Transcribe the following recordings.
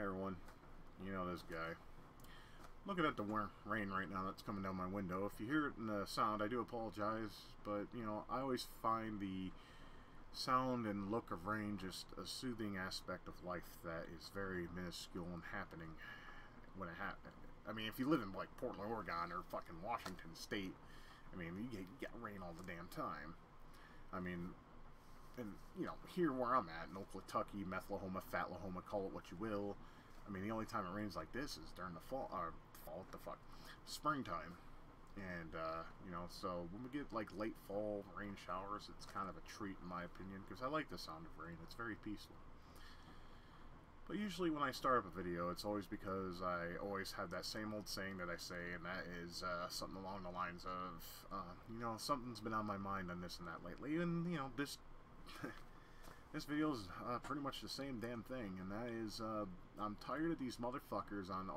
Hey everyone, you know this guy. Looking at the rain right now that's coming down my window. If you hear it in the sound, I do apologize, but you know, I always find the sound and look of rain just a soothing aspect of life that is very minuscule and happening when it happens. I mean, if you live in like Portland, Oregon, or fucking Washington State, I mean, you get rain all the damn time. I mean, and you know, here where I'm at in Oklahoma, Methlahoma, Fatlahoma, call it what you will. I mean, the only time it rains like this is during the fall, what the fuck, springtime. And, you know, so when we get, like, late fall rain showers, it's kind of a treat, in my opinion, because I like the sound of rain. It's very peaceful. But usually when I start up a video, it's always because I always have that same old saying that I say, and that is something along the lines of, you know, something's been on my mind on this and that lately, and, you know, this... This video is pretty much the same damn thing, and that is, I'm tired of these motherfuckers on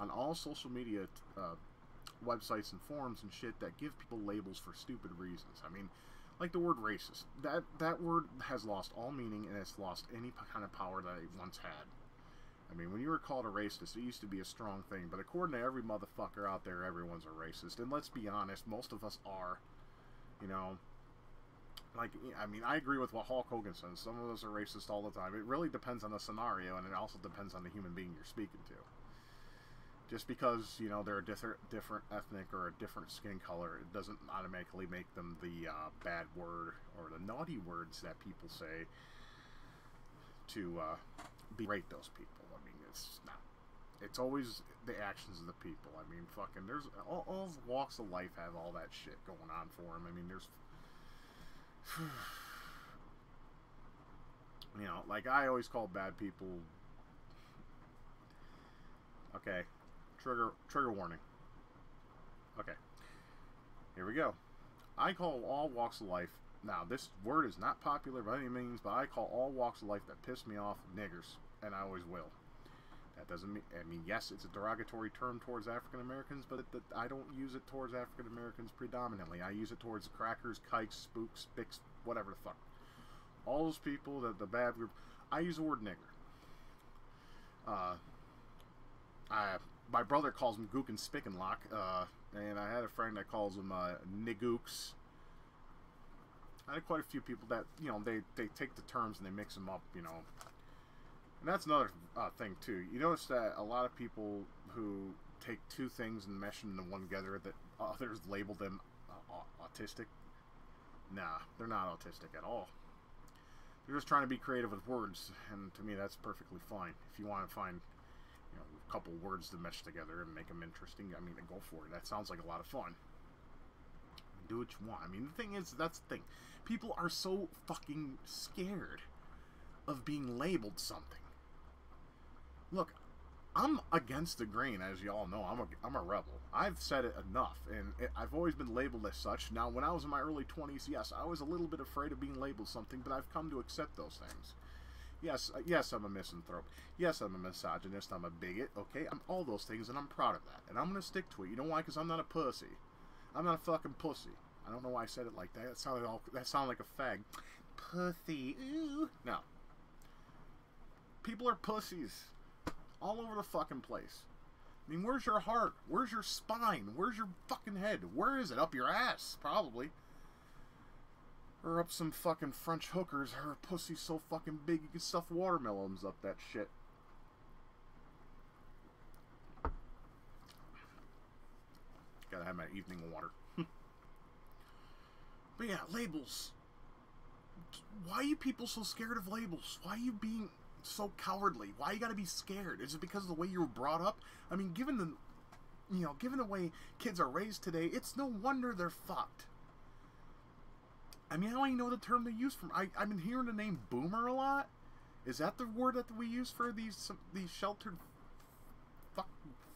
all social media websites and forums and shit that give people labels for stupid reasons. I mean, like the word racist. That word has lost all meaning, and it's lost any kind of power that it once had. I mean, when you were called a racist, it used to be a strong thing, but according to every motherfucker out there, everyone's a racist. And let's be honest, most of us are, you know. Like, I mean, I agree with what Hulk Hogan says. Some of us are racist all the time. It really depends on the scenario, and it also depends on the human being you're speaking to. Just because, you know, they're a different ethnic or a different skin color, it doesn't automatically make them the bad word or the naughty words that people say to berate those people. I mean, it's not. It's always the actions of the people. I mean, fucking, there's all walks of life have all that shit going on for them. I mean, there's... You know, like I always call bad people. Okay, trigger warning. Okay, here we go. I call all walks of life. Now, this word is not popular by any means, but I call all walks of life that piss me off niggers, and I always will. That doesn't mean, I mean, yes, it's a derogatory term towards African Americans, but I don't use it towards African Americans predominantly. I use it towards crackers, kikes, spooks, spics, whatever the fuck. All those people, the bad group. I use the word nigger. My brother calls them gook and spick and lock, and I had a friend that calls them nigooks. I had quite a few people that, you know, they take the terms and they mix them up, you know. And that's another thing, too. You notice that a lot of people who take two things and mesh them into one together, that others label them autistic. Nah, they're not autistic at all. They're just trying to be creative with words, and to me that's perfectly fine. If you want to find, you know, a couple words to mesh together and make them interesting, I mean, go for it. That sounds like a lot of fun. Do what you want. I mean, the thing is, that's the thing. People are so fucking scared of being labeled something. Look, I'm against the grain, as you all know. I'm a rebel. I've said it enough, and I've always been labeled as such. Now, when I was in my early 20s, yes, I was a little bit afraid of being labeled something, but I've come to accept those things. Yes, I'm a misanthrope. Yes, I'm a misogynist. I'm a bigot. Okay, I'm all those things, and I'm proud of that. And I'm going to stick to it. You know why? Because I'm not a pussy. I'm not a fucking pussy. I don't know why I said it like that. That sounded like a fag. Pussy. Ooh. No. People are pussies. All over the fucking place. I mean, where's your heart? Where's your spine? Where's your fucking head? Where is it? Up your ass, probably. Or up some fucking French hookers. Her pussy's so fucking big you can stuff watermelons up that shit. Gotta have my evening water. But yeah, labels. Why are you people so scared of labels? Why are you being so cowardly? Why you gotta be scared? Is it because of the way you were brought up? I mean, given the way kids are raised today, it's no wonder they're fucked. I mean, I don't even know the term they use for. I've been hearing the name boomer a lot. Is that the word that we use for these sheltered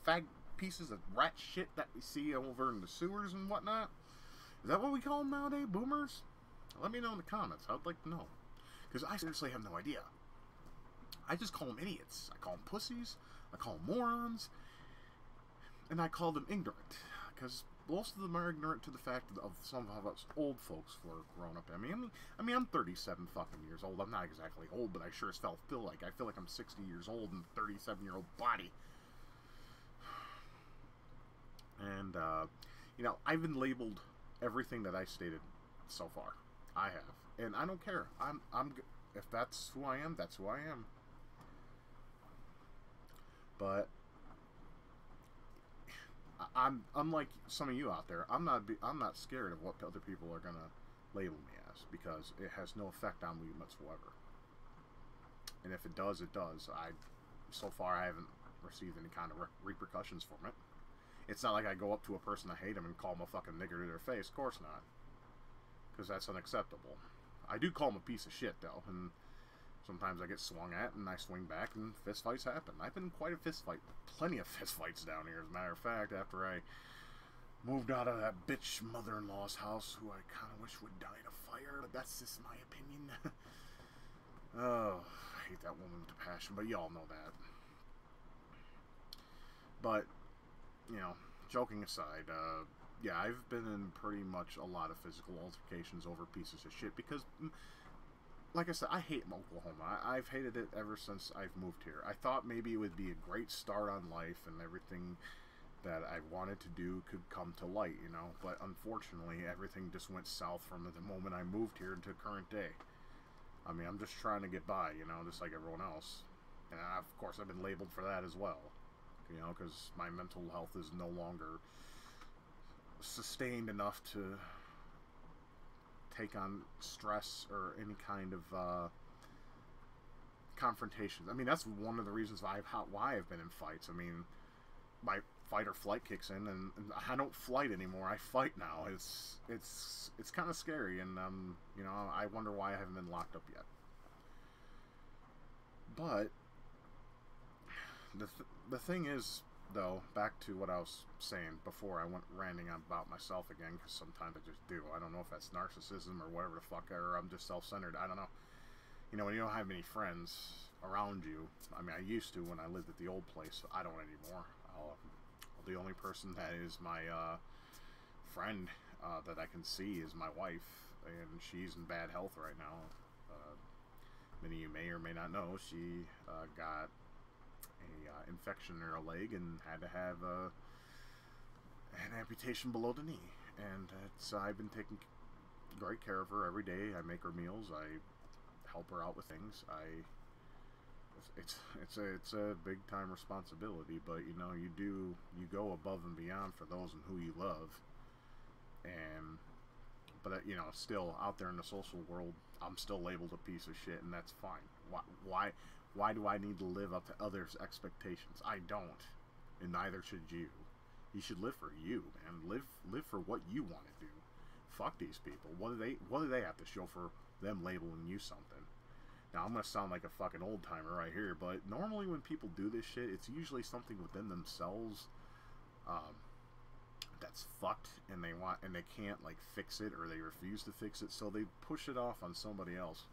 fag pieces of rat shit that we see over in the sewers and whatnot? Is that what we call them nowadays, boomers? Let me know in the comments. I'd like to know, because I seriously have no idea. I just call them idiots. I call them pussies. I call them morons. And I call them ignorant. Because most of them are ignorant to the fact of some of us old folks were grown up. I mean, I'm 37 fucking years old. I'm not exactly old, but I sure as hell feel like I'm 60 years old in a 37-year-old body. And you know, I've been labeled everything that I stated so far. I have, and I don't care. If that's who I am, that's who I am. But I'm unlike some of you out there. I'm not scared of what other people are gonna label me as, because it has no effect on me whatsoever. And if it does, it does. So far I haven't received any kind of repercussions from it. It's not like I go up to a person I hate them and call them a fucking nigger to their face. Of course not, because that's unacceptable. I do call them a piece of shit though, and sometimes I get swung at and I swing back and fist fights happen. I've been in quite a fist fight, plenty of fist fights down here, as a matter of fact, after I moved out of that bitch mother-in-law's house, who I kind of wish would die in a fire, but that's just my opinion. Oh, I hate that woman with a passion, but y'all know that. But, you know, joking aside, yeah, I've been in pretty much a lot of physical altercations over pieces of shit, because, like I said, I hate Oklahoma. I've hated it ever since I've moved here. I thought maybe it would be a great start on life, and everything that I wanted to do could come to light, you know, but unfortunately everything just went south from the moment I moved here into current day. I mean, I'm just trying to get by, you know, just like everyone else. And of course I've been labeled for that as well, you know, because my mental health is no longer sustained enough to take on stress or any kind of confrontations. I mean, that's one of the reasons why I've been in fights. I mean, my fight or flight kicks in, and I don't flight anymore. I fight now. It's kind of scary, and you know, I wonder why I haven't been locked up yet. But the thing is, though, back to what I was saying before I went ranting about myself again, because sometimes I just do. I don't know if that's narcissism or whatever the fuck, or I'm just self-centered. I don't know. You know, when you don't have many friends around you, I mean, I used to when I lived at the old place. I don't anymore. The only person that is my friend that I can see is my wife, and she's in bad health right now. Many of you may or may not know, she got a infection in her leg and had to have an amputation below the knee. And I've been taking great care of her every day. I make her meals. I help her out with things. It's a big time responsibility, but you know, you go above and beyond for those and who you love. But you know, still out there in the social world, I'm still labeled a piece of shit, and that's fine. Why do I need to live up to others' expectations? I don't, and neither should you. You should live for you, man. Live for what you want to do. Fuck these people. What do they have to show for them labeling you something? Now, I'm going to sound like a fucking old-timer right here, but normally when people do this shit, it's usually something within themselves that's fucked, and they can't, like, fix it, or they refuse to fix it, so they push it off on somebody else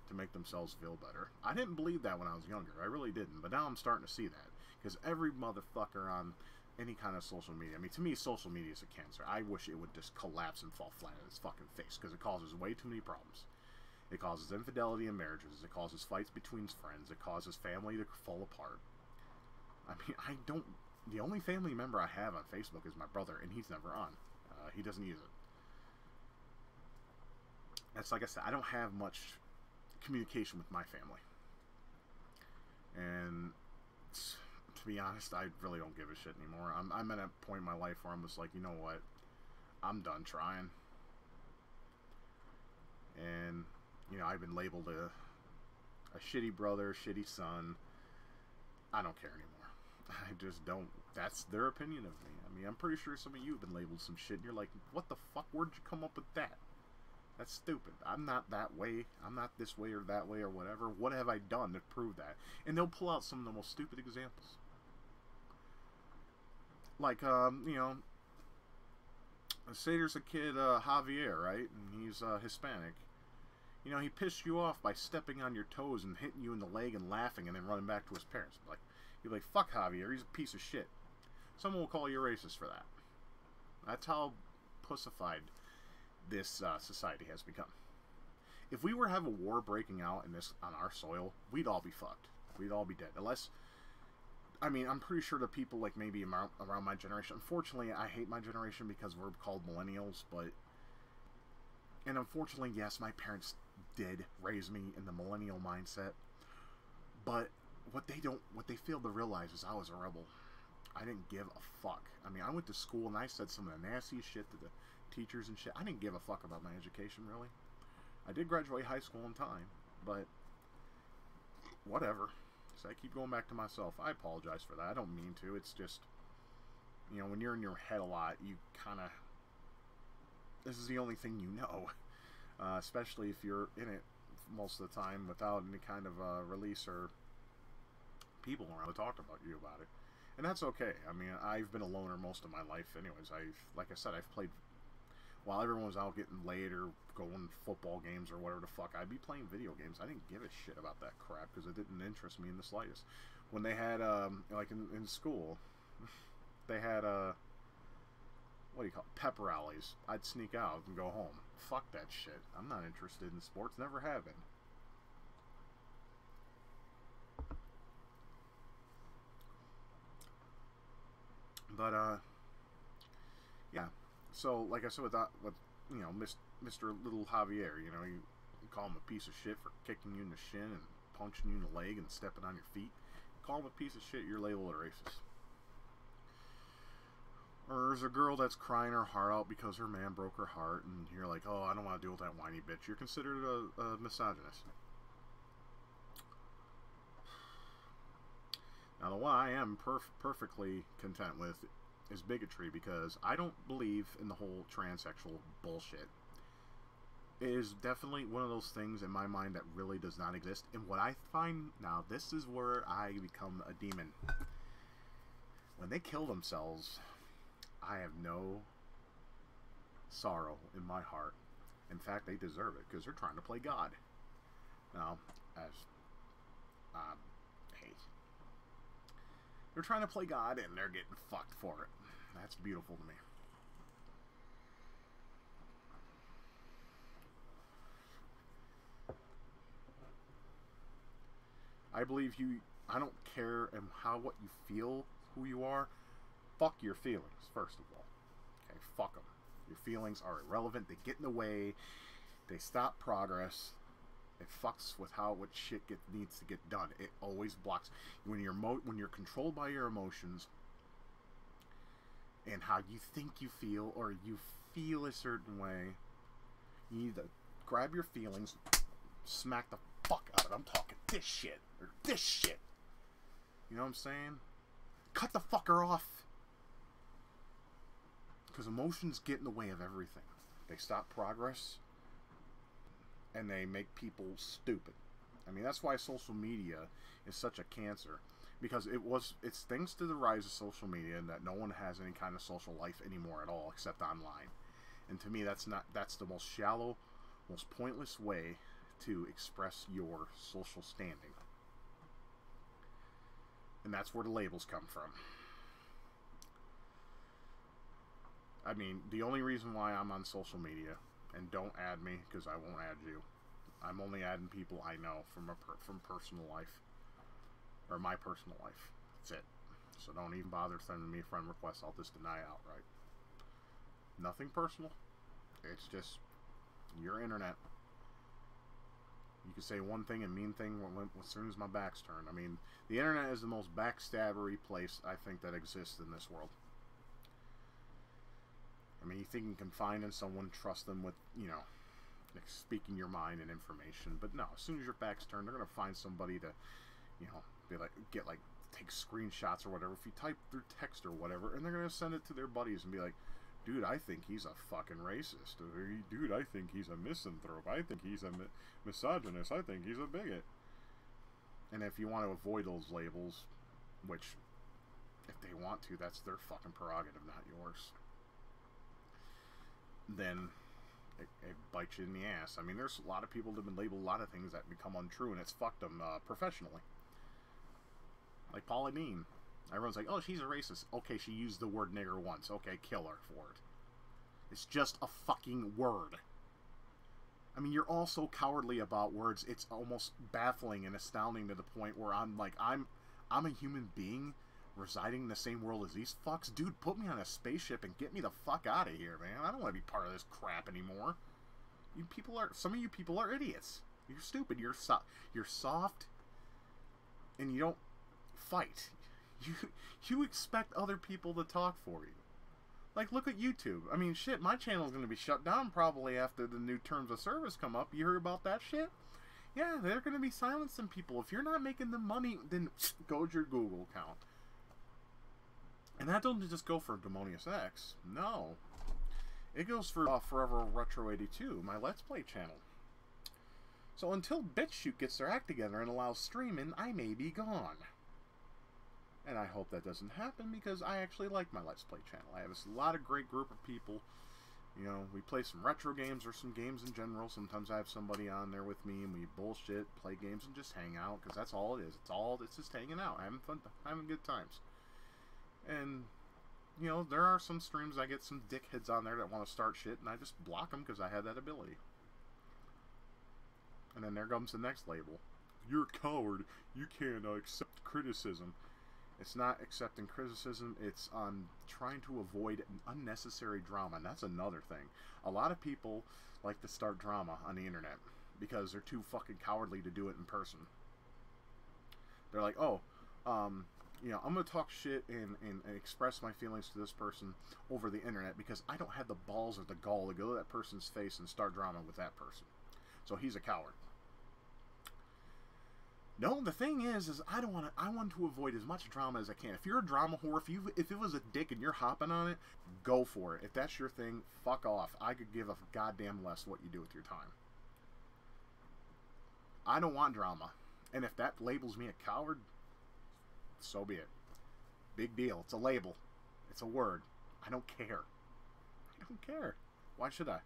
to make themselves feel better. I didn't believe that when I was younger. I really didn't, but now I'm starting to see that, because every motherfucker on any kind of social media, I mean, to me, social media is a cancer. I wish it would just collapse and fall flat on its fucking face, because it causes way too many problems. It causes infidelity in marriages. It causes fights between friends. It causes family to fall apart. I mean, the only family member I have on Facebook is my brother, and he's never on. He doesn't use it. That's like I said, I don't have much communication with my family. And to be honest, I really don't give a shit anymore. I'm at a point in my life where I'm just like, you know what? I'm done trying. And you know, I've been labeled a shitty brother, shitty son. I don't care anymore. I just don't. That's their opinion of me. I mean, I'm pretty sure some of you have been labeled some shit, and you're like, what the fuck? Where'd you come up with that? That's stupid. I'm not that way. I'm not this way or that way or whatever. What have I done to prove that? And they'll pull out some of the most stupid examples. Like, you know, say there's a kid, Javier, right? And he's Hispanic. You know, he pissed you off by stepping on your toes and hitting you in the leg and laughing and then running back to his parents. Like, you're like, fuck Javier, he's a piece of shit. Someone will call you a racist for that. That's how pussified this society has become. If we were to have a war breaking out in this on our soil, we'd all be fucked. We'd all be dead. Unless, I mean, I'm pretty sure the people like maybe around my generation. Unfortunately, I hate my generation because we're called millennials. And unfortunately, yes, my parents did raise me in the millennial mindset. But what they failed to realize is I was a rebel. I didn't give a fuck. I mean, I went to school and I said some of the nastiest shit to the teachers and shit. I didn't give a fuck about my education, really. I did graduate high school in time, but whatever. So I keep going back to myself. I apologize for that. I don't mean to. It's just, you know, when you're in your head a lot, you kind of, this is the only thing you know. Especially if you're in it most of the time without any kind of release or people around to talk about you about it. And that's okay. I mean, I've been a loner most of my life anyways. Like I said, I've played, while everyone was out getting laid or going to football games or whatever the fuck, I'd be playing video games. I didn't give a shit about that crap because it didn't interest me in the slightest. When they had, like in school, they had, what do you call it, pep rallies. I'd sneak out and go home. Fuck that shit. I'm not interested in sports. Never have been. But, yeah. So, like I said, with you know, Mr. Little Javier, you know, you call him a piece of shit for kicking you in the shin and punching you in the leg and stepping on your feet. You call him a piece of shit, you're labeled a racist. Or there's a girl that's crying her heart out because her man broke her heart, and you're like, oh, I don't want to deal with that whiny bitch. You're considered a misogynist. Now, the one I am perfectly content with is bigotry, because I don't believe in the whole transsexual bullshit. It is definitely one of those things in my mind that really does not exist. And what I find now, this is where I become a demon. When they kill themselves, I have no sorrow in my heart. In fact, they deserve it because they're trying to play God. Now, as hey, they're trying to play God and they're getting fucked for it. That's beautiful to me. I believe you. I don't care what you feel, who you are. Fuck your feelings, first of all. Okay, fuck them. Your feelings are irrelevant. They get in the way. They stop progress. It fucks with what shit needs to get done. It always blocks. When you're controlled by your emotions and how you think you feel, or you feel a certain way, you need to grab your feelings, smack the fuck out of it. I'm talking this shit or this shit. You know what I'm saying? Cut the fucker off. Because emotions get in the way of everything. They stop progress. And they make people stupid. I mean, that's why social media is such a cancer. Because it's thanks to the rise of social media and that no one has any kind of social life anymore at all except online. And to me, that's the most shallow, most pointless way to express your social standing. And that's where the labels come from. I mean, the only reason why I'm on social media, and don't add me because I won't add you. I'm only adding people I know from personal life, or my personal life. That's it. So don't even bother sending me a friend request. I'll just deny outright. Nothing personal. It's just your internet. You can say one thing and mean thing as soon as my back's turned. I mean, the internet is the most backstabbery place I think that exists in this world. I mean, you think you can confide in someone, trust them with, you know, like speaking your mind and information. But no, as soon as your back's turned, they're going to find somebody to, you know, take screenshots or whatever. If you type through text or whatever, and they're going to send it to their buddies and be like, dude, I think he's a fucking racist. Or, dude, I think he's a misanthrope. I think he's a misogynist. I think he's a bigot. And if you want to avoid those labels, which, if they want to, that's their fucking prerogative, not yours, then it bites you in the ass. I mean, there's a lot of people that have been labeled a lot of things that become untrue, and it's fucked them professionally. Like Paula Dean. Everyone's like, oh, she's a racist. Okay, she used the word nigger once. Okay, kill her for it. It's just a fucking word. I mean, you're all so cowardly about words. It's almost baffling and astounding to the point where I'm like, I'm a human being residing in the same world as these fucks. Dude, put me on a spaceship and get me the fuck out of here, man. I don't want to be part of this crap anymore. Some of you people are idiots. You're stupid. You're soft, and you don't fight. You expect other people to talk for you. Like, look at YouTube. I mean, shit, my channel's going to be shut down probably after the new terms of service come up. You heard about that shit? Yeah, they're going to be silencing people. If you're not making the money, then go to your Google account. And that doesn't just go for DemoniusX. No. It goes for Forever Retro 82, my Let's Play channel. So until BitChute gets their act together and allows streaming, I may be gone. And I hope that doesn't happen because I actually like my Let's Play channel. I have a lot of great group of people. You know, we play some retro games or some games in general. Sometimes I have somebody on there with me and we bullshit, play games, and just hang out because that's all it is. It's just hanging out, having fun, having good times. And, you know, there are some streams I get some dickheads on there that want to start shit and I just block them because I have that ability. And then there comes the next label. You're a coward. You can't accept criticism. It's not accepting criticism, it's trying to avoid unnecessary drama, and that's another thing. A lot of people like to start drama on the internet because they're too fucking cowardly to do it in person. They're like, oh, you know, I'm going to talk shit and express my feelings to this person over the internet because I don't have the balls or the gall to go to that person's face and start drama with that person. So he's a coward. No, the thing is I want to avoid as much drama as I can. If you're a drama whore, if it was a dick and you're hopping on it, go for it. If that's your thing, fuck off. I could give a goddamn less what you do with your time. I don't want drama. And if that labels me a coward, so be it. Big deal. It's a label. It's a word. I don't care. I don't care. Why should I?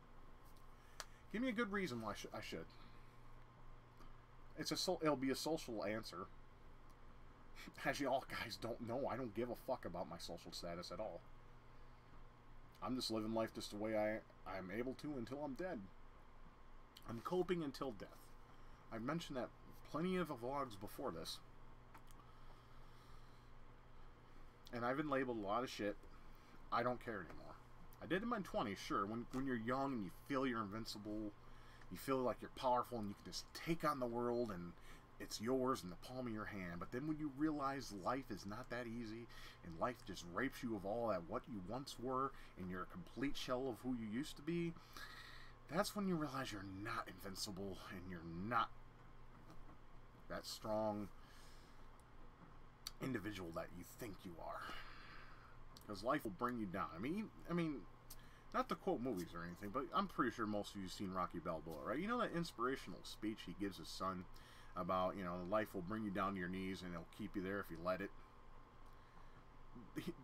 Give me a good reason why I should. It'll be a social answer. As you all guys don't know, I don't give a fuck about my social status at all. I'm just living life just the way I'm able to until I'm dead. I'm coping until death. I've mentioned that plenty of vlogs before this. And I've been labeled a lot of shit. I don't care anymore. I did in my 20s, sure. When you're young and you feel you're invincible, you feel like you're powerful and you can just take on the world and it's yours in the palm of your hand. But then when you realize life is not that easy and life just rapes you of all that what you once were and you're a complete shell of who you used to be, that's when you realize you're not invincible and you're not that strong individual that you think you are. Because life will bring you down. I mean, not to quote movies or anything, but I'm pretty sure most of you have seen Rocky Balboa, right? You know that inspirational speech he gives his son about, you know, life will bring you down to your knees and it'll keep you there if you let it.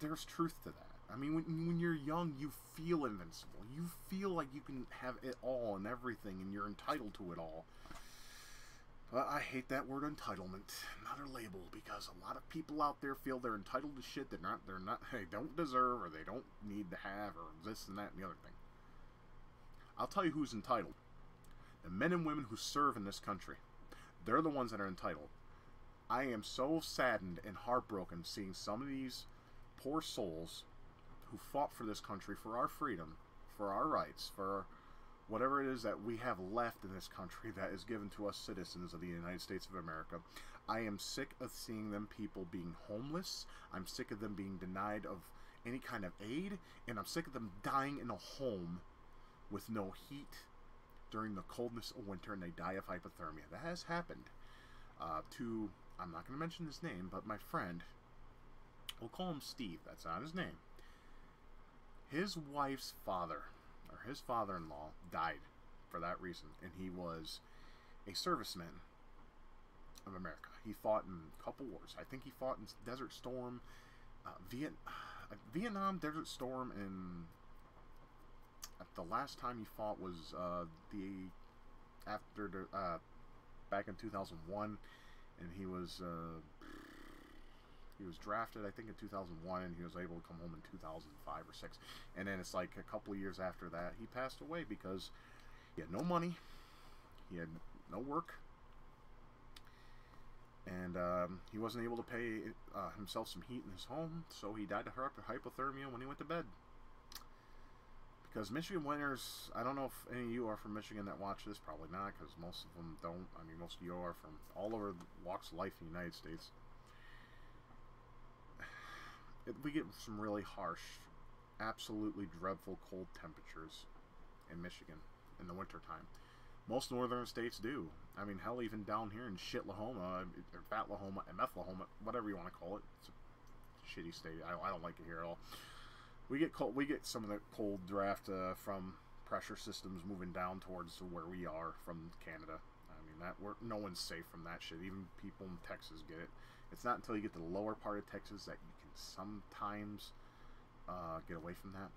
There's truth to that. I mean, when you're young, you feel invincible. You feel like you can have it all and everything and you're entitled to it all. But I hate that word entitlement, another label, because a lot of people out there feel they're entitled to shit that they don't deserve or they don't need to have or this and that and the other thing. I'll tell you who's entitled. The men and women who serve in this country. They're the ones that are entitled. I am so saddened and heartbroken seeing some of these poor souls who fought for this country, for our freedom, for our rights, for whatever it is that we have left in this country that is given to us citizens of the United States of America. I am sick of seeing them people being homeless. I'm sick of them being denied of any kind of aid. And I'm sick of them dying in a home with no heat during the coldness of winter and they die of hypothermia. That has happened to, I'm not going to mention his name, but my friend, we'll call him Steve. That's not his name. His wife's father, or his father-in-law, died for that reason, and he was a serviceman of America. He fought in a couple wars. I think he fought in Desert Storm, Vietnam, Desert Storm, and the last time he fought was back in 2001, and he was He was drafted, I think, in 2001, and he was able to come home in 2005 or 6. And then it's like a couple of years after that, he passed away because he had no money, he had no work, and he wasn't able to pay himself some heat in his home, so he died of hypothermia when he went to bed. Because Michigan winters, I don't know if any of you are from Michigan that watch this, probably not, because most of them don't. I mean, most of you are from all over walks of life in the United States. We get some really harsh, absolutely dreadful cold temperatures in Michigan in the wintertime. Most northern states do. I mean, hell, even down here in Shitlahoma, or Fatlahoma, and Methlahoma, whatever you want to call it. It's a shitty state. I don't like it here at all. We get cold. We get some of the cold draft from pressure systems moving down towards where we are from Canada. I mean, no one's safe from that shit. Even people in Texas get it. It's not until you get to the lower part of Texas that you can sometimes get away from that.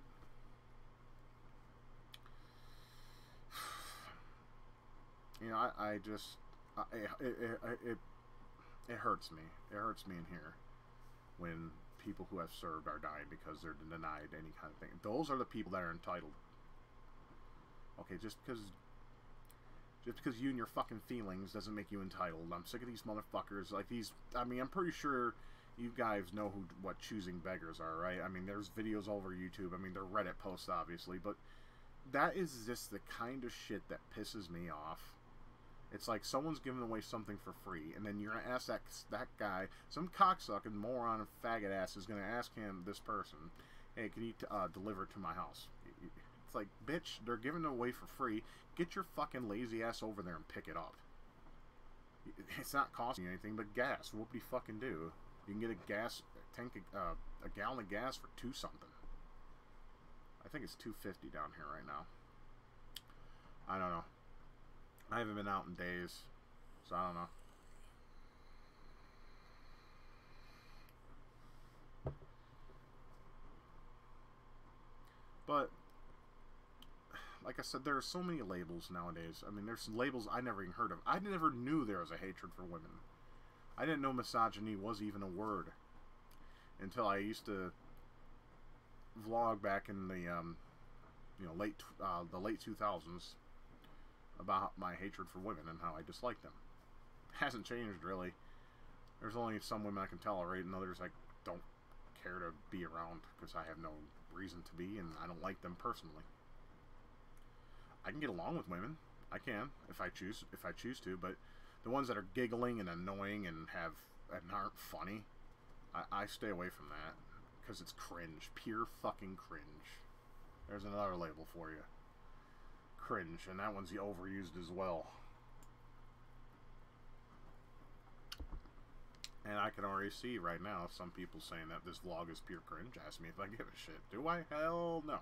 You know, it hurts me. It hurts me in here when people who have served are dying because they're denied any kind of thing. Those are the people that are entitled. Okay, just because you and your fucking feelings doesn't make you entitled. I'm sick of these motherfuckers. Like these, I mean, I'm pretty sure you guys know what choosing beggars are, right? I mean, there's videos all over YouTube. I mean, they're Reddit posts, obviously, but that is just the kind of shit that pisses me off. It's like someone's giving away something for free, and then you're gonna ask that guy, some cocksucking moron, faggot ass, is gonna ask this person, hey, can you deliver it to my house? It's like, bitch, they're giving it away for free. Get your fucking lazy ass over there and pick it up. It's not costing you anything but gas. What do you fucking do? You can get a gas tank, a gallon of gas for $2 something. I think it's $2.50 down here right now. I don't know. I haven't been out in days, so I don't know. But, like I said, there are so many labels nowadays. I mean, there's labels I never even heard of. I never knew there was a hatred for women. I didn't know misogyny was even a word until I used to vlog back in the late 2000s. About my hatred for women and how I dislike them. It hasn't changed, really. There's only some women I can tolerate and others I don't care to be around because I have no reason to be and I don't like them personally. I can get along with women. I can, if I choose to, but the ones that are giggling and annoying and aren't funny, I stay away from that because it's cringe. Pure fucking cringe. There's another label for you. Cringe, and that one's the overused as well. And I can already see right now some people saying that this vlog is pure cringe. Ask me if I give a shit. Do I? Hell no.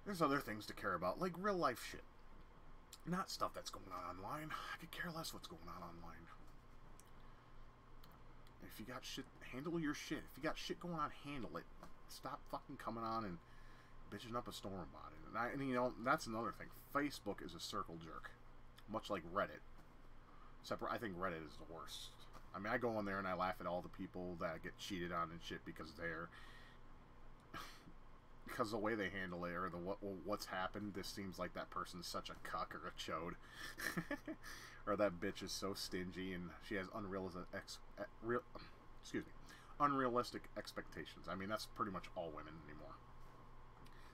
There's other things to care about, like real life shit. Not stuff that's going on online. I could care less what's going on online. If you got shit, handle your shit. If you got shit going on, handle it. Stop fucking coming on and bitching up a storm about it. And you know, that's another thing. Facebook is a circle jerk. Much like Reddit. I think Reddit is the worst. I mean, I go on there and I laugh at all the people that get cheated on and shit because because the way they handle it or what's happened, this seems like that person's such a cuck or a chode. Or that bitch is so stingy and she has unrealistic expectations. I mean, that's pretty much all women anymore.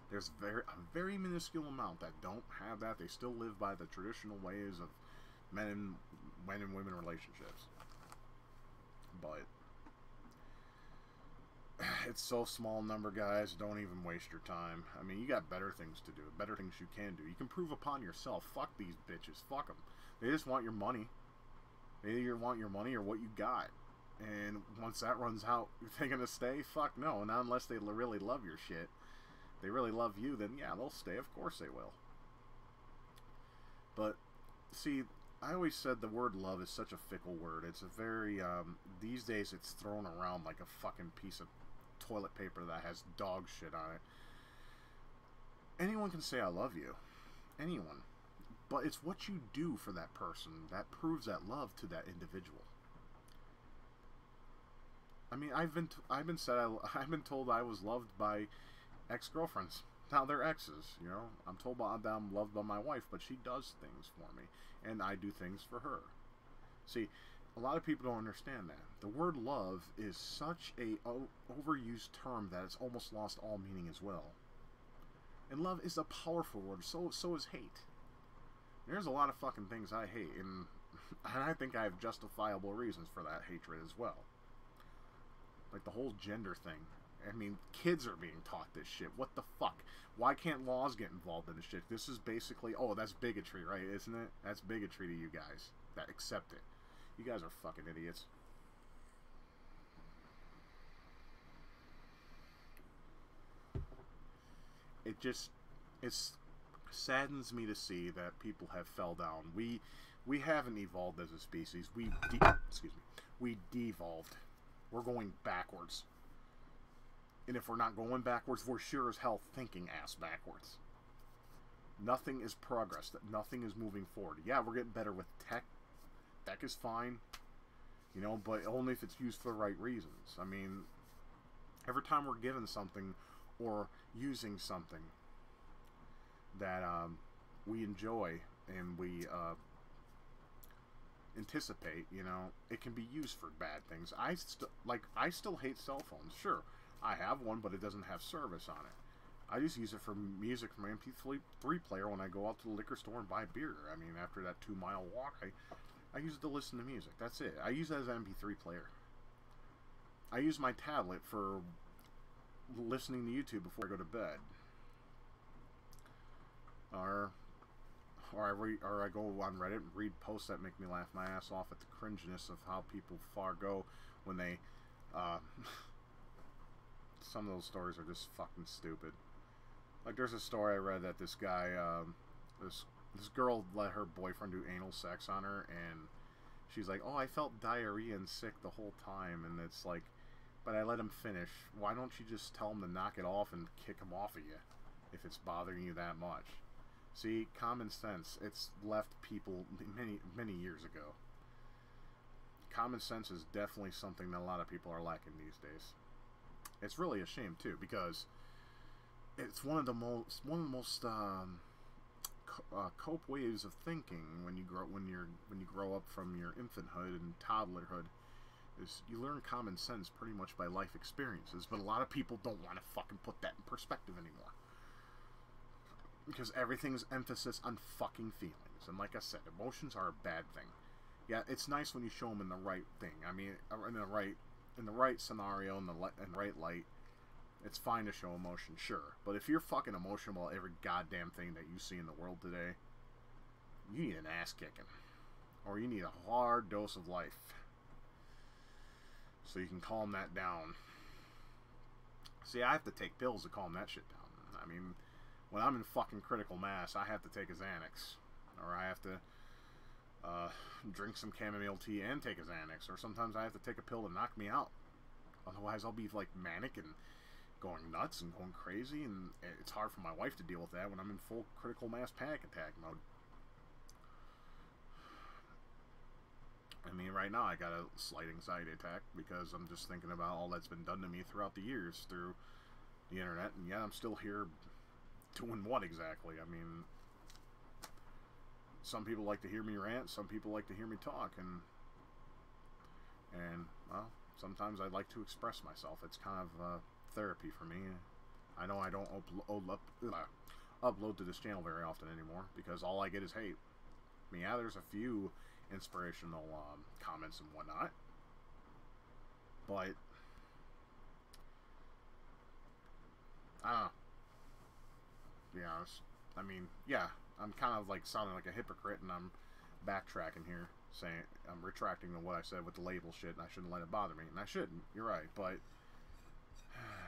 There's a very minuscule amount that don't have that. They still live by the traditional ways of men and women relationships. But it's so small number, guys. Don't even waste your time. I mean, you got better things to do. Better things you can do. You can prove upon yourself. Fuck these bitches. Fuck them. They just want your money. They either want your money or what you got. And once that runs out, they're going to stay? Fuck no. Not unless they really love your shit. They really love you, then yeah, they'll stay. Of course they will. But, see, I always said the word love is such a fickle word. It's a very, these days it's thrown around like a fucking piece of toilet paper that has dog shit on it. Anyone can say I love you. Anyone. But it's what you do for that person that proves that love to that individual. I mean, I've been I've been told I was loved by ex-girlfriends. Now they're exes, you know. I'm told that I'm loved by my wife, but she does things for me, and I do things for her. See, a lot of people don't understand that. The word love is such a overused term that it's almost lost all meaning as well. And love is a powerful word, so is hate. There's a lot of fucking things I hate, and I think I have justifiable reasons for that hatred as well. Like the whole gender thing. I mean, kids are being taught this shit. What the fuck? Why can't laws get involved in this shit? This is basically, oh, that's bigotry, right? Isn't it? That's bigotry to you guys that accept it. You guys are fucking idiots. It saddens me to see that people have fell down. We haven't evolved as a species. We devolved. We're going backwards. And if we're not going backwards, we're sure as hell thinking ass backwards. Nothing is progress. Nothing is moving forward. Yeah, we're getting better with tech. Tech is fine. You know, but only if it's used for the right reasons. I mean, every time we're given something or using something that we enjoy and we anticipate, you know, it can be used for bad things. I still hate cell phones. Sure, I have one, but it doesn't have service on it. I just use it for music from my MP3 player when I go out to the liquor store and buy beer. I mean, after that 2-mile walk, I use it to listen to music. That's it. I use it as an MP3 player. I use my tablet for listening to YouTube before I go to bed. Or I go on Reddit and read posts that make me laugh my ass off at the cringiness of how people go when they some of those stories are just fucking stupid. Like, there's a story I read that this guy, this girl let her boyfriend do anal sex on her, and she's like, oh, I felt diarrhea and sick the whole time, and it's like, but I let him finish. Why don't you just tell him to knock it off and kick him off of you if it's bothering you that much? See, common sense, it's left people many years ago. Common sense is definitely something that a lot of people are lacking these days. It's really a shame too, because it's one of the most cope ways of thinking when you grow up from your infanthood and toddlerhood, is you learn common sense pretty much by life experiences. But a lot of people don't want to fucking put that in perspective anymore, because everything's emphasis on fucking feelings. And like I said, emotions are a bad thing. Yeah, it's nice when you show them in the right thing. I mean, in the right scenario, in the right light. It's fine to show emotion, sure. But if you're fucking emotional about every goddamn thing that you see in the world today, you need an ass kicking, or you need a hard dose of life, so you can calm that down. See, I have to take pills to calm that shit down. I mean, when I'm in fucking critical mass, I have to take a Xanax, or I have to drink some chamomile tea and take a Xanax, or sometimes I have to take a pill to knock me out. Otherwise, I'll be like manic and going nuts and going crazy, and it's hard for my wife to deal with that when I'm in full critical mass panic attack mode. I mean, right now I got a slight anxiety attack because I'm just thinking about all that's been done to me throughout the years through the internet, and yet I'm still here doing what exactly? I mean, some people like to hear me rant, some people like to hear me talk, and well, sometimes I like to express myself. It's kind of therapy for me. I know I don't upload to this channel very often anymore because all I get is hate. I mean, yeah, there's a few inspirational comments and whatnot, but I don't know. To be honest, I mean, yeah, I'm kind of like sounding like a hypocrite, and I'm backtracking here, saying I'm retracting what I said with the label shit, and I shouldn't let it bother me, and I shouldn't. You're right, but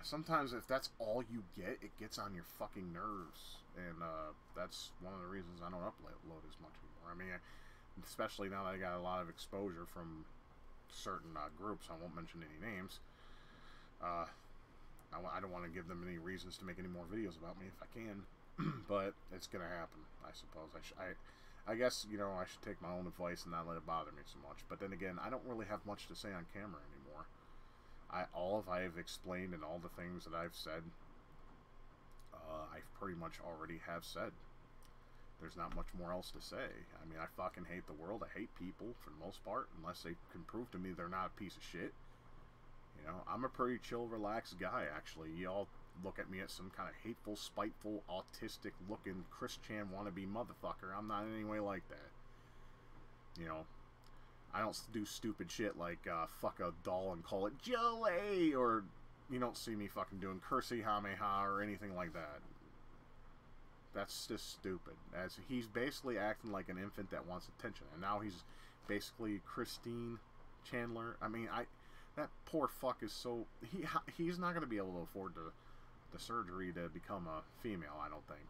sometimes if that's all you get, it gets on your fucking nerves, and that's one of the reasons I don't upload as much anymore. I mean, especially now that I got a lot of exposure from certain groups. I won't mention any names. I don't want to give them any reasons to make any more videos about me if I can, but it's gonna happen, I suppose. I guess, you know, I should take my own advice and not let it bother me so much. But then again, I don't really have much to say on camera anymore. I have explained and all the things that I've said, I've pretty much already have said. There's not much more else to say. I mean, I fucking hate the world. I hate people for the most part, unless they can prove to me they're not a piece of shit. You know, I'm a pretty chill, relaxed guy, actually. Y'all look at me as some kind of hateful, spiteful, autistic-looking Christian wannabe motherfucker. I'm not in any way like that. You know, I don't do stupid shit like fuck a doll and call it Joey, or you don't see me fucking doing cursey hameha or anything like that. That's just stupid. As he's basically acting like an infant that wants attention, and now he's basically Christine Chandler. I mean, that poor fuck is so he's not gonna be able to afford the surgery to become a female. I don't think.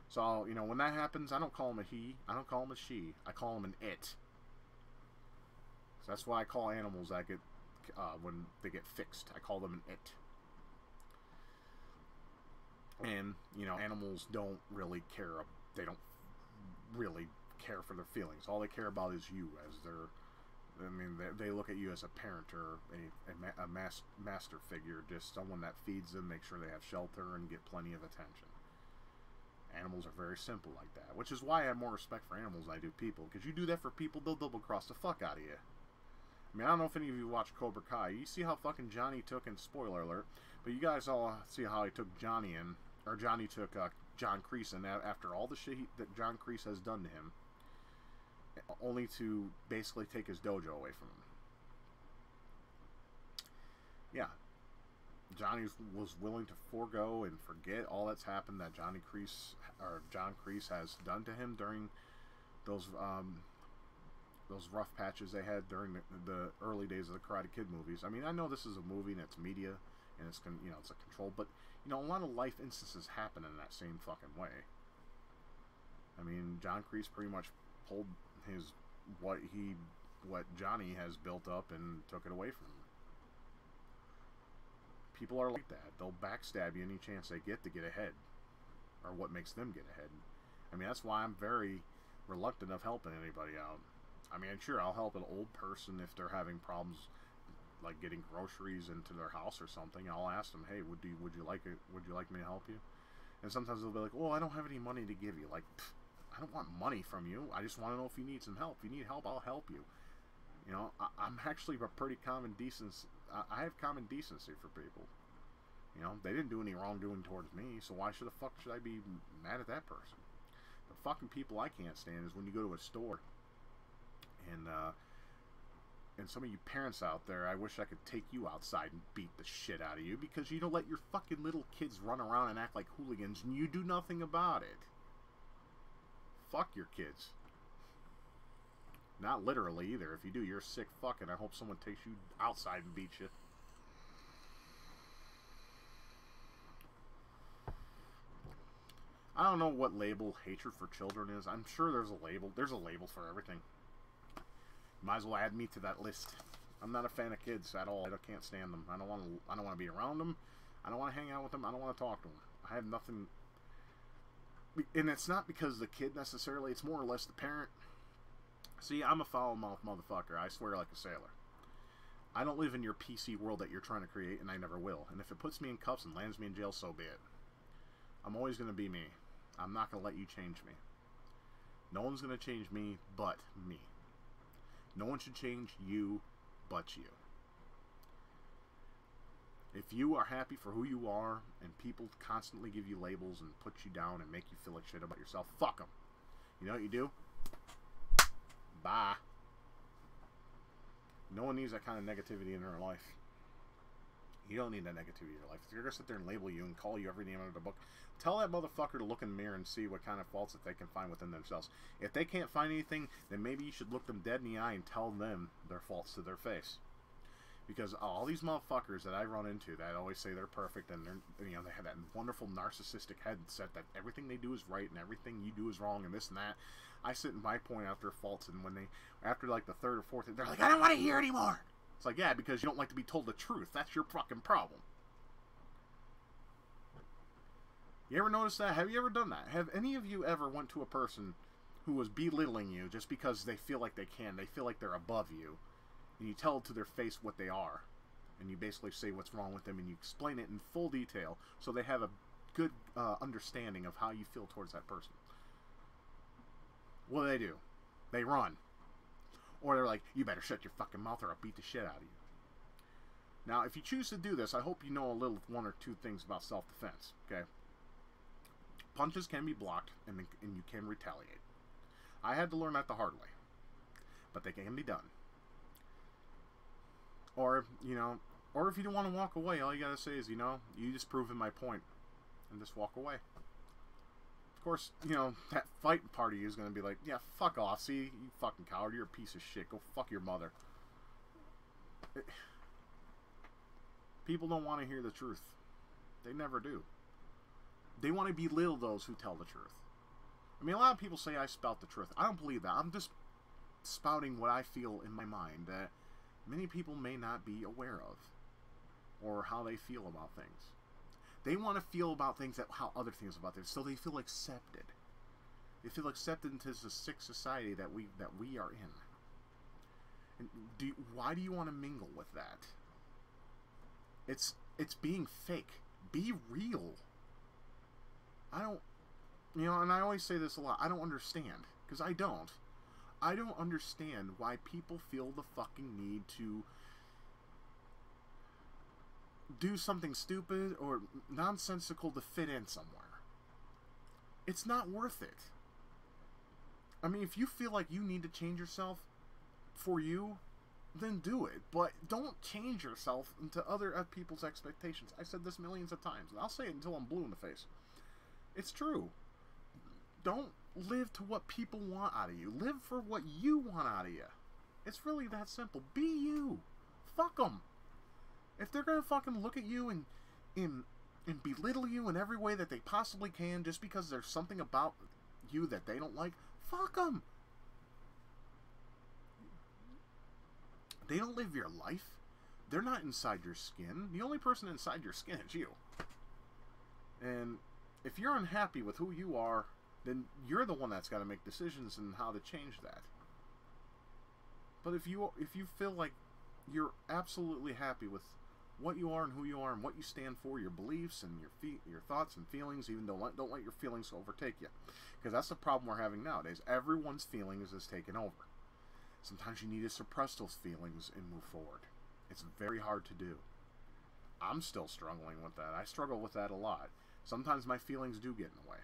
So you know, when that happens, I don't call him a he. I don't call him a she. I call him an it. So that's why I call animals that get when they get fixed. I call them an it. And, you know, animals don't really care. They don't really care for their feelings. All they care about is you as their... I mean, they look at you as a parent or a master figure. Just someone that feeds them, make sure they have shelter, and get plenty of attention. Animals are very simple like that. Which is why I have more respect for animals than I do people. Because you do that for people, they'll double-cross the fuck out of you. I mean, I don't know if any of you watch Cobra Kai. You see how fucking Johnny took, and spoiler alert, but you guys all see how he took Johnny in. Or Johnny took John Kreese, and after all the shit that John Kreese has done to him, only to basically take his dojo away from him. Yeah. Johnny was willing to forego and forget all that's happened that John Kreese has done to him during those rough patches they had during the early days of the Karate Kid movies. I mean, I know this is a movie and it's media and it's, you know, it's a control, but you know, a lot of life instances happen in that same fucking way. I mean, John Kreese pretty much pulled what Johnny has built up and took it away from him. People are like that. They'll backstab you any chance they get to get ahead, or what makes them get ahead. I mean, that's why I'm very reluctant of helping anybody out. I mean, sure, I'll help an old person if they're having problems, like getting groceries into their house or something. I'll ask them, hey, would you like me to help you? And sometimes they'll be like, well, I don't have any money to give you. Like, I don't want money from you. I just want to know if you need some help. If you need help, I'll help you. You know, I'm actually a pretty common decency. I have common decency for people. You know, they didn't do any wrongdoing towards me, so why the fuck should I be mad at that person? The fucking people I can't stand is when you go to a store and some of you parents out there, I wish I could take you outside and beat the shit out of you because you don't let your fucking little kids run around and act like hooligans and you do nothing about it. Fuck your kids. Not literally either. If you do, you're a sick fuck, and I hope someone takes you outside and beats you. I don't know what label hatred for children is. I'm sure there's a label. There's a label for everything. Might as well add me to that list. I'm not a fan of kids at all. I can't stand them. I don't want to be around them. I don't want to hang out with them. I don't want to talk to them. I have nothing. And it's not because of the kid necessarily. It's more or less the parent. See, I'm a foul-mouthed motherfucker. I swear like a sailor. I don't live in your PC world that you're trying to create, and I never will. And if it puts me in cuffs and lands me in jail, so be it. I'm always going to be me. I'm not going to let you change me. No one's going to change me but me. No one should change you but you. If you are happy for who you are and people constantly give you labels and put you down and make you feel like shit about yourself, fuck them. You know what you do? Bye. No one needs that kind of negativity in their life. You don't need that negativity in your life. If they're going to sit there and label you and call you every name under the book, tell that motherfucker to look in the mirror and see what kind of faults that they can find within themselves. If they can't find anything, then maybe you should look them dead in the eye and tell them their faults to their face. Because all these motherfuckers that I run into that always say they're perfect and they're, you know, they have that wonderful narcissistic headset that everything they do is right and everything you do is wrong and this and that. I sit and I point out their faults, and when they, after like the third or fourth, they're like, I don't want to hear anymore. It's like, yeah, because you don't like to be told the truth. That's your fucking problem. You ever notice that? Have you ever done that? Have any of you ever went to a person who was belittling you just because they feel like they can? They feel like they're above you. And you tell to their face what they are. and you basically say what's wrong with them, and you explain it in full detail, so they have a good understanding of how you feel towards that person. What do? They run. Or they're like, you better shut your fucking mouth or I'll beat the shit out of you. Now, if you choose to do this, I hope you know a little one or two things about self-defense, okay? Punches can be blocked, and you can retaliate. I had to learn that the hard way. But they can be done. Or, you know, or if you don't want to walk away, all you gotta say is, you know, you just proven my point. And just walk away. Of course, you know, that fight party is gonna be like, yeah, fuck off, see, you fucking coward, you're a piece of shit, go fuck your mother. People don't want to hear the truth. They never do. They want to belittle those who tell the truth. I mean, a lot of people say I spout the truth. I don't believe that. I'm just spouting what I feel in my mind that many people may not be aware of, or how they feel about things. They want to feel about things that how other things about things, so they feel accepted. They feel accepted into the sick society that we are in. And why do you want to mingle with that? It's being fake. Be real. I don't, you know, and I always say this a lot. I don't understand, because I don't. I don't understand why people feel the fucking need to do something stupid or nonsensical to fit in somewhere. It's not worth it. I mean, if you feel like you need to change yourself for you, then do it. But don't change yourself into other people's expectations. I said this millions of times, and I'll say it until I'm blue in the face. It's true. Don't live to what people want out of you. Live for what you want out of you. It's really that simple. Be you. Fuck them. If they're gonna fucking look at you and belittle you in every way that they possibly can just because there's something about you that they don't like, fuck them. They don't live your life. They're not inside your skin. The only person inside your skin is you. And if you're unhappy with who you are, then you're the one that's got to make decisions and how to change that. But if you feel like you're absolutely happy with what you are and who you are and what you stand for, your beliefs and your thoughts and feelings, even though don't let your feelings overtake you, because that's the problem we're having nowadays. Everyone's feelings is taken over. Sometimes you need to suppress those feelings and move forward. It's very hard to do. I'm still struggling with that. I struggle with that a lot. Sometimes my feelings do get in the way.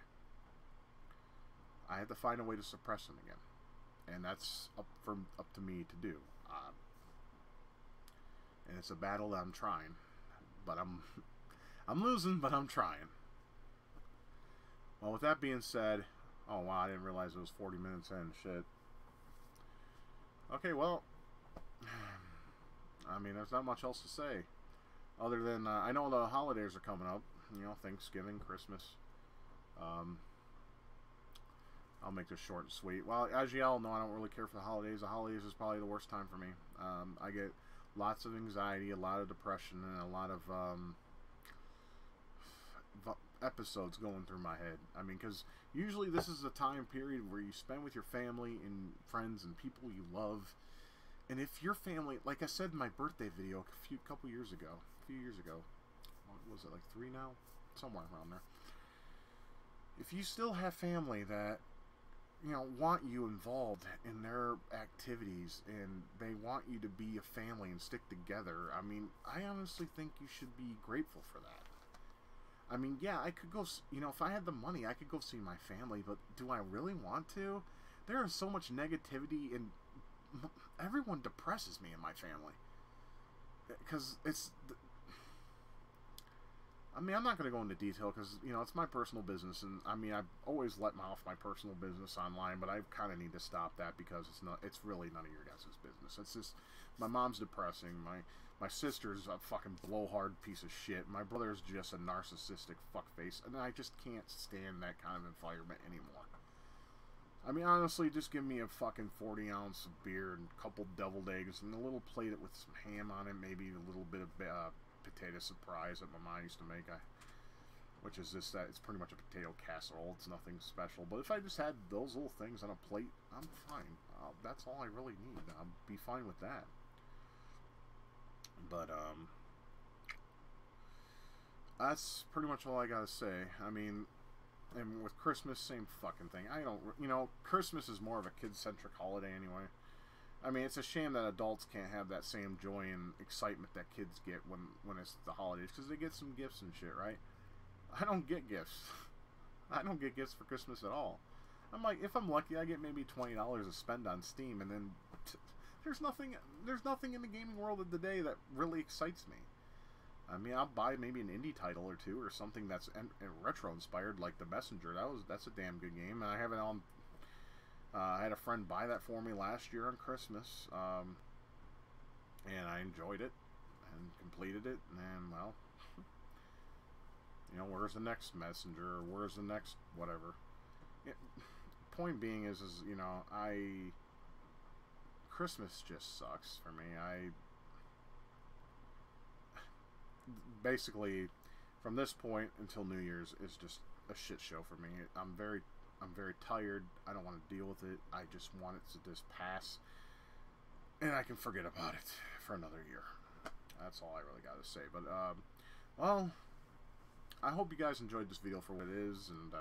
I have to find a way to suppress them again, and that's up to me to do. And it's a battle that I'm trying, but I'm losing, but I'm trying. Well, with that being said, oh wow, I didn't realize it was 40 minutes in. Shit. Okay, well, I mean, there's not much else to say, other than I know the holidays are coming up. You know, Thanksgiving, Christmas. I'll make this short and sweet. Well, as you all know, I don't really care for the holidays. The holidays is probably the worst time for me. I get lots of anxiety, a lot of depression, and a lot of episodes going through my head. I mean, because usually this is a time period where you spend with your family and friends and people you love. And if your family, like I said in my birthday video a few years ago, what was it, like 3 now? Somewhere around there. If you still have family that, you know, want you involved in their activities and they want you to be a family and stick together, I mean, I honestly think you should be grateful for that. I mean, yeah, I could go, you know, if I had the money, I could go see my family, but do I really want to? There is so much negativity, and everyone depresses me in my family. Because it's, I mean, I'm not going to go into detail because, you know, it's my personal business, and I mean, I've always let off my personal business online, but I kind of need to stop that because it's really none of your guys' business. It's just, my mom's depressing, my sister's a fucking blowhard piece of shit, my brother's just a narcissistic fuckface, and I just can't stand that kind of environment anymore. I mean, honestly, just give me a fucking 40 ounce of beer and a couple deviled eggs and a little plate with some ham on it, maybe a little bit of potato surprise that my mom used to make, which is just that it's pretty much a potato casserole. It's nothing special, but if I just had those little things on a plate, I'm fine. That's all I really need. I'll be fine with that. But that's pretty much all I gotta say. I mean, and with Christmas, same fucking thing. I don't, you know, Christmas is more of a kid-centric holiday anyway. I mean, it's a shame that adults can't have that same joy and excitement that kids get when it's the holidays, because they get some gifts and shit, right? I don't get gifts. I don't get gifts for Christmas at all. I'm like, if I'm lucky, I get maybe $20 to spend on Steam, and then there's nothing in the gaming world of the day that really excites me. I mean, I'll buy maybe an indie title or two, or something that's retro inspired, like The Messenger. That's a damn good game, and I have it on. I had a friend buy that for me last year on Christmas, and I enjoyed it and completed it. And well, you know, where's the next Messenger? Or where's the next whatever? Point being is you know, Christmas just sucks for me. Basically, from this point until New Year's is just a shit show for me. I'm very tired. I don't want to deal with it. I just want it to just pass, and I can forget about it for another year. That's all I really got to say. But well, I hope you guys enjoyed this video for what it is, and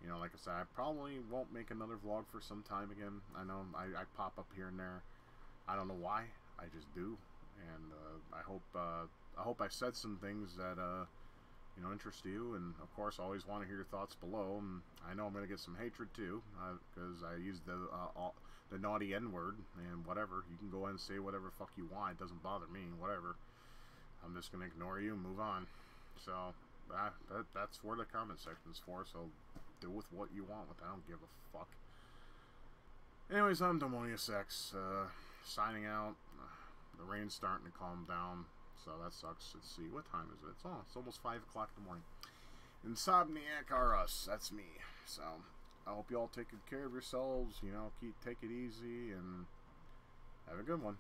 you know, like I said, I probably won't make another vlog for some time again. I know I pop up here and there. I don't know why. I just do, and I hope I said some things that you know, interest you. And of course, I always want to hear your thoughts below. And I know I'm going to get some hatred too, because I used the naughty N-word and whatever. You can go ahead and say whatever fuck you want. It doesn't bother me. Whatever. I'm just going to ignore you and move on. So that's where the comment section is for. So do with what you want with it. I don't give a fuck. Anyways, I'm DemoniusX, signing out. The rain's starting to calm down, so that sucks. Let's see, what time is it? It's almost 5 o'clock in the morning. Insomniac are us. That's me. So I hope you all take good care of yourselves. You know, take it easy and have a good one.